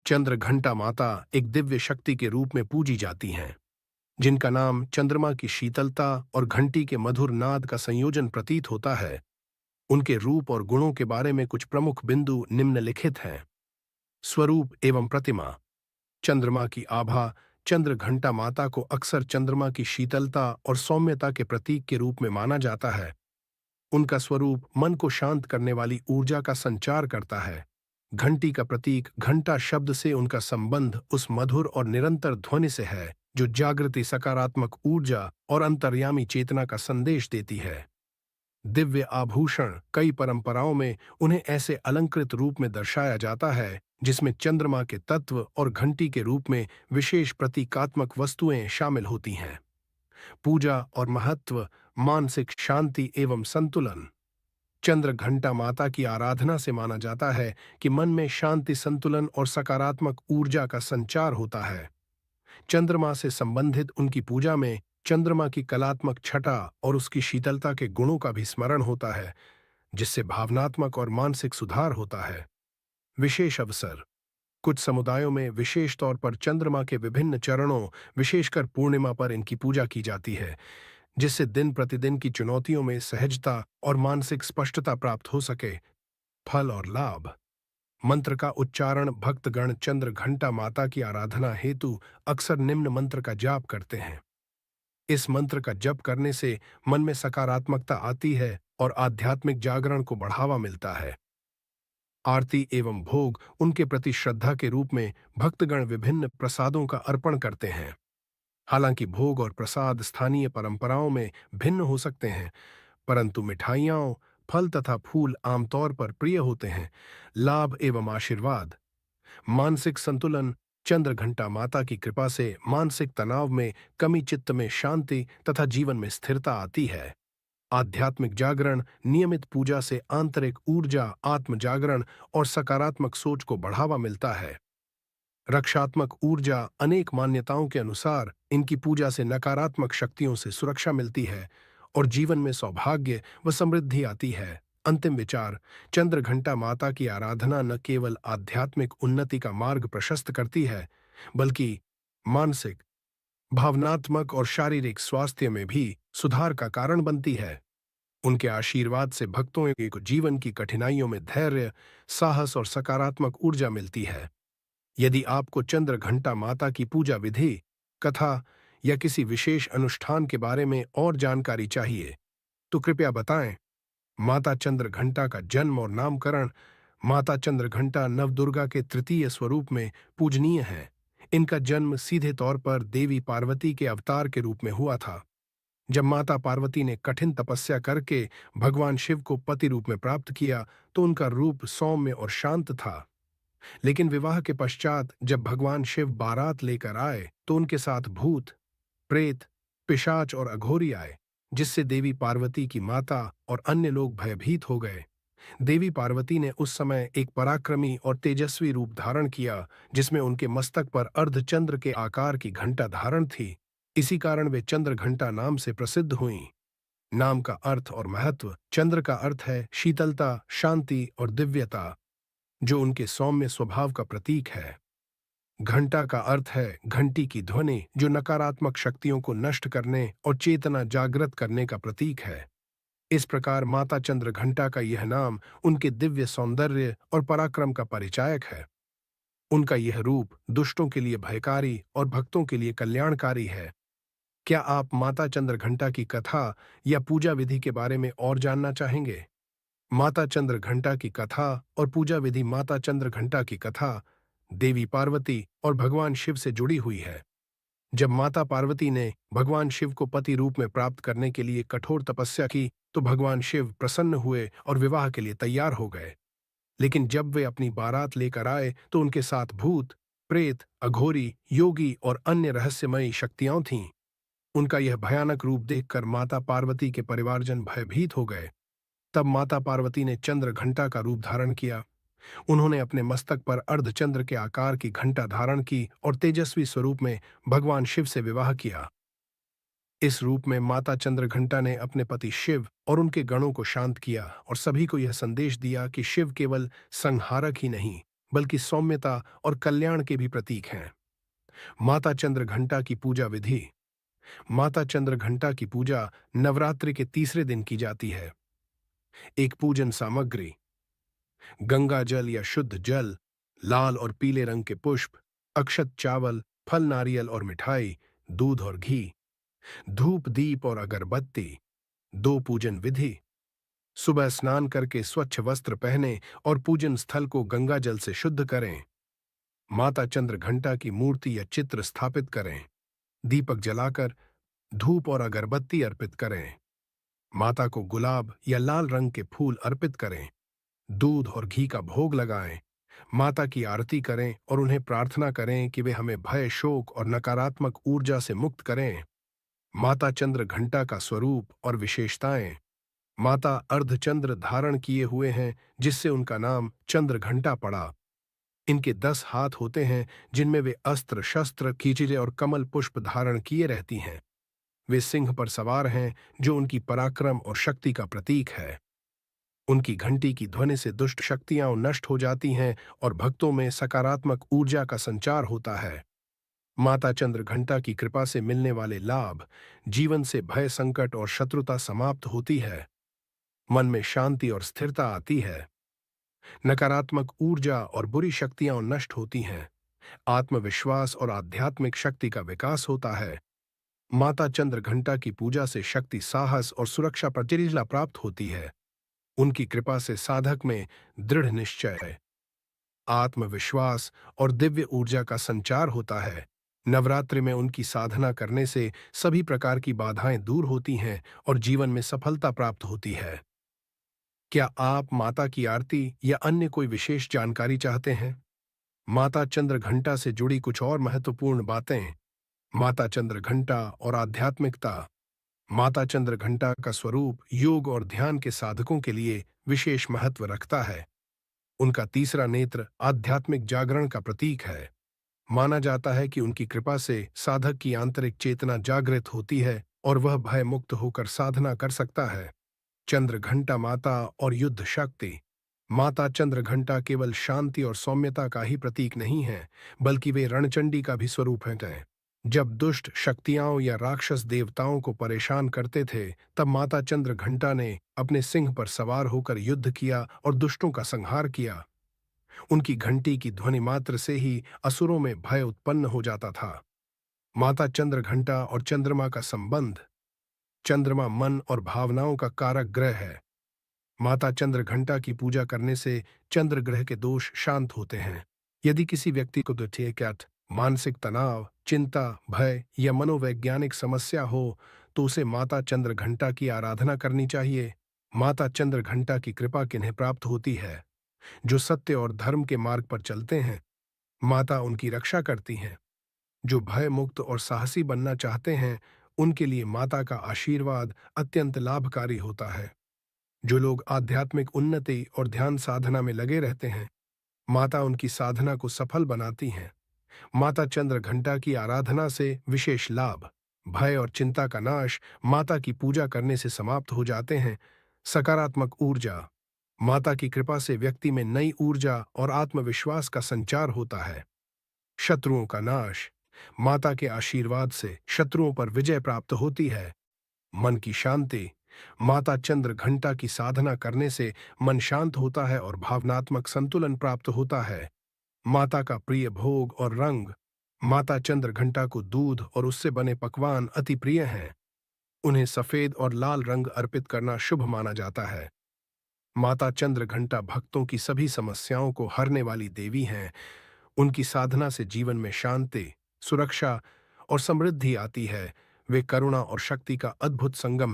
चंद्र घंटा माता एक दिव्य शक्ति के रूप में पूजी जाती हैं, जिनका नाम चंद्रमा की शीतलता और घंटी के मधुर नाद का संयोजन प्रतीत होता है। उनके रूप और गुणों के बारे में कुछ प्रमुख बिंदु निम्नलिखित हैं। स्वरूप एवं प्रतिमा। चंद्रमा की आभा। चंद्र घंटा माता को अक्सर चंद्रमा की शीतलता और सौम्यता के प्रतीक के रूप में माना जाता है। उनका स्वरूप मन को शांत करने वाली ऊर्जा का संचार करता है। घंटी का प्रतीक घंटा शब्द से उनका संबंध उस मधुर और निरंतर ध्वनि से है जो जागृति, सकारात्मक ऊर्जा और अंतर्यामी चेतना का संदेश देती है। दिव्य आभूषण। कई परंपराओं में उन्हें ऐसे अलंकृत रूप में दर्शाया जाता है जिसमें चंद्रमा के तत्व और घंटी के रूप में विशेष प्रतीकात्मक वस्तुएं शामिल होती हैं। पूजा और महत्व। मानसिक शांति एवं संतुलन। चंद्र घंटा माता की आराधना से माना जाता है कि मन में शांति, संतुलन और सकारात्मक ऊर्जा का संचार होता है। चंद्रमा से संबंधित उनकी पूजा में चंद्रमा की कलात्मक छटा और उसकी शीतलता के गुणों का भी स्मरण होता है, जिससे भावनात्मक और मानसिक सुधार होता है। विशेष अवसर। कुछ समुदायों में विशेष तौर पर चंद्रमा के विभिन्न चरणों, विशेषकर पूर्णिमा पर इनकी पूजा की जाती है, जिससे दिन प्रतिदिन की चुनौतियों में सहजता और मानसिक स्पष्टता प्राप्त हो सके। फल और लाभ। मंत्र का उच्चारण। भक्तगण चंद्र घंटा माता की आराधना हेतु अक्सर निम्न मंत्र का जाप करते हैं। इस मंत्र का जप करने से मन में सकारात्मकता आती है और आध्यात्मिक जागरण को बढ़ावा मिलता है। आरती एवं भोग। उनके प्रति श्रद्धा के रूप में भक्तगण विभिन्न प्रसादों का अर्पण करते हैं। हालांकि भोग और प्रसाद स्थानीय परंपराओं में भिन्न हो सकते हैं, परंतु मिठाइयाँ, फल तथा फूल आमतौर पर प्रिय होते हैं। लाभ एवं आशीर्वाद। मानसिक संतुलन। चंद्र घंटा माता की कृपा से मानसिक तनाव में कमी, चित्त में शांति तथा जीवन में स्थिरता आती है। आध्यात्मिक जागरण। नियमित पूजा से आंतरिक ऊर्जा, आत्म जागरण और सकारात्मक सोच को बढ़ावा मिलता है। रक्षात्मक ऊर्जा। अनेक मान्यताओं के अनुसार इनकी पूजा से नकारात्मक शक्तियों से सुरक्षा मिलती है और जीवन में सौभाग्य व समृद्धि आती है। अंतिम विचार। चंद्र घंटा माता की आराधना न केवल आध्यात्मिक उन्नति का मार्ग प्रशस्त करती है, बल्कि मानसिक, भावनात्मक और शारीरिक स्वास्थ्य में भी सुधार का कारण बनती है। उनके आशीर्वाद से भक्तों को जीवन की कठिनाइयों में धैर्य, साहस और सकारात्मक ऊर्जा मिलती है। यदि आपको चंद्र घंटा माता की पूजा विधि, कथा या किसी विशेष अनुष्ठान के बारे में और जानकारी चाहिए, तो कृपया बताएं। माता चंद्र घंटा का जन्म और नामकरण। माता चंद्र घंटा नवदुर्गा के तृतीय स्वरूप में पूजनीय है। इनका जन्म सीधे तौर पर देवी पार्वती के अवतार के रूप में हुआ था। जब माता पार्वती ने कठिन तपस्या करके भगवान शिव को पति रूप में प्राप्त किया, तो उनका रूप सौम्य और शांत था। लेकिन विवाह के पश्चात जब भगवान शिव बारात लेकर आए, तो उनके साथ भूत, प्रेत, पिशाच और अघोरी आए, जिससे देवी पार्वती की माता और अन्य लोग भयभीत हो गए। देवी पार्वती ने उस समय एक पराक्रमी और तेजस्वी रूप धारण किया, जिसमें उनके मस्तक पर अर्धचंद्र के आकार की घंटा धारण थी। इसी कारण वे चंद्र घंटा नाम से प्रसिद्ध हुईं। नाम का अर्थ और महत्व। चंद्र का अर्थ है शीतलता, शांति और दिव्यता, जो उनके सौम्य स्वभाव का प्रतीक है। घंटा का अर्थ है घंटी की ध्वनि, जो नकारात्मक शक्तियों को नष्ट करने और चेतना जागृत करने का प्रतीक है। इस प्रकार माता चंद्र घंटा का यह नाम उनके दिव्य सौंदर्य और पराक्रम का परिचायक है। उनका यह रूप दुष्टों के लिए भयकारी और भक्तों के लिए कल्याणकारी है। क्या आप माता चंद्र घंटा की कथा या पूजा विधि के बारे में और जानना चाहेंगे? माता चंद्र घंटा की कथा और पूजा विधि। माता चंद्र घंटा की कथा देवी पार्वती और भगवान शिव से जुड़ी हुई है। जब माता पार्वती ने भगवान शिव को पति रूप में प्राप्त करने के लिए कठोर तपस्या की, तो भगवान शिव प्रसन्न हुए और विवाह के लिए तैयार हो गए। लेकिन जब वे अपनी बारात लेकर आए, तो उनके साथ भूत, प्रेत, अघोरी, योगी और अन्य रहस्यमयी शक्तियां थीं। उनका यह भयानक रूप देखकर माता पार्वती के परिवारजन भयभीत हो गए। तब माता पार्वती ने चंद्र घंटा का रूप धारण किया। उन्होंने अपने मस्तक पर अर्धचंद्र के आकार की घंटा धारण की और तेजस्वी स्वरूप में भगवान शिव से विवाह किया। इस रूप में माता चंद्र घंटा ने अपने पति शिव और उनके गणों को शांत किया और सभी को यह संदेश दिया कि शिव केवल संहारक ही नहीं, बल्कि सौम्यता और कल्याण के भी प्रतीक हैं। माता चंद्र घंटा की पूजा विधि। माता चंद्र घंटा की पूजा नवरात्रि के तीसरे दिन की जाती है। एक पूजन सामग्री: गंगा जल या शुद्ध जल, लाल और पीले रंग के पुष्प, अक्षत चावल, फल नारियल और मिठाई, दूध और घी, धूप दीप और अगरबत्ती। दो पूजन विधि: सुबह स्नान करके स्वच्छ वस्त्र पहने और पूजन स्थल को गंगा जल से शुद्ध करें। माता चंद्र घंटा की मूर्ति या चित्र स्थापित करें। दीपक जलाकर धूप और अगरबत्ती अर्पित करें। माता को गुलाब या लाल रंग के फूल अर्पित करें। दूध और घी का भोग लगाएं। माता की आरती करें और उन्हें प्रार्थना करें कि वे हमें भय, शोक और नकारात्मक ऊर्जा से मुक्त करें। माता चंद्र घंटा का स्वरूप और विशेषताएं। माता अर्धचंद्र धारण किए हुए हैं, जिससे उनका नाम चंद्र घंटा पड़ा। इनके 10 हाथ होते हैं, जिनमें वे अस्त्र शस्त्र, कीचड़े और कमल पुष्प धारण किए रहती हैं। वे सिंह पर सवार हैं, जो उनकी पराक्रम और शक्ति का प्रतीक है। उनकी घंटी की ध्वनि से दुष्ट शक्तियां नष्ट हो जाती हैं और भक्तों में सकारात्मक ऊर्जा का संचार होता है। माता चंद्र घंटा की कृपा से मिलने वाले लाभ: जीवन से भय, संकट और शत्रुता समाप्त होती है। मन में शांति और स्थिरता आती है। नकारात्मक ऊर्जा और बुरी शक्तियां नष्ट होती हैं। आत्मविश्वास और आध्यात्मिक शक्ति का विकास होता है। माता चंद्र घंटा की पूजा से शक्ति, साहस और सुरक्षा प्रतिष्ठा प्राप्त होती है। उनकी कृपा से साधक में दृढ़ निश्चय, आत्मविश्वास और दिव्य ऊर्जा का संचार होता है। नवरात्रि में उनकी साधना करने से सभी प्रकार की बाधाएं दूर होती हैं और जीवन में सफलता प्राप्त होती है। क्या आप माता की आरती या अन्य कोई विशेष जानकारी चाहते हैं? माता चंद्र घंटा से जुड़ी कुछ और महत्वपूर्ण बातें। माता चंद्र घंटा और आध्यात्मिकता। माता चंद्र घंटा का स्वरूप योग और ध्यान के साधकों के लिए विशेष महत्व रखता है। उनका तीसरा नेत्र आध्यात्मिक जागरण का प्रतीक है। माना जाता है कि उनकी कृपा से साधक की आंतरिक चेतना जागृत होती है और वह भय मुक्त होकर साधना कर सकता है। चंद्र घंटा माता और युद्ध शक्ति। माता चंद्र घंटा केवल शांति और सौम्यता का ही प्रतीक नहीं है, बल्कि वे रणचंडी का भी स्वरूप हैं। जब दुष्ट शक्तियां या राक्षस देवताओं को परेशान करते थे, तब माता चंद्र घंटा ने अपने सिंह पर सवार होकर युद्ध किया और दुष्टों का संहार किया। उनकी घंटी की ध्वनि मात्र से ही असुरों में भय उत्पन्न हो जाता था। माता चंद्र घंटा और चंद्रमा का संबंध। चंद्रमा मन और भावनाओं का कारक ग्रह है। माता चंद्र घंटा की पूजा करने से चंद्र ग्रह के दोष शांत होते हैं। यदि किसी व्यक्ति को दुर्घटना, मानसिक तनाव, चिंता, भय या मनोवैज्ञानिक समस्या हो, तो उसे माता चंद्र घंटा की आराधना करनी चाहिए। माता चंद्र घंटा की कृपा किन्हें प्राप्त होती है? जो सत्य और धर्म के मार्ग पर चलते हैं। माता उनकी रक्षा करती हैं। जो भय मुक्त और साहसी बनना चाहते हैं, उनके लिए माता का आशीर्वाद अत्यंत लाभकारी होता है। जो लोग आध्यात्मिक उन्नति और ध्यान साधना में लगे रहते हैं, माता उनकी साधना को सफल बनाती हैं। माता चंद्र घंटा की आराधना से विशेष लाभ: भय और चिंता का नाश माता की पूजा करने से समाप्त हो जाते हैं। सकारात्मक ऊर्जा। माता की कृपा से व्यक्ति में नई ऊर्जा और आत्मविश्वास का संचार होता है। शत्रुओं का नाश। माता के आशीर्वाद से शत्रुओं पर विजय प्राप्त होती है। मन की शांति। माता चंद्र घंटा की साधना करने से मन शांत होता है और भावनात्मक संतुलन प्राप्त होता है। माता का प्रिय भोग और रंग। माता चंद्र घंटा को दूध और उससे बने पकवान अति प्रिय हैं। उन्हें सफेद और लाल रंग अर्पित करना शुभ माना जाता है। माता चंद्र घंटा भक्तों की सभी समस्याओं को हरने वाली देवी हैं। उनकी साधना से जीवन में शांति, सुरक्षा और समृद्धि आती है। वे करुणा और शक्ति का अद्भुत संगम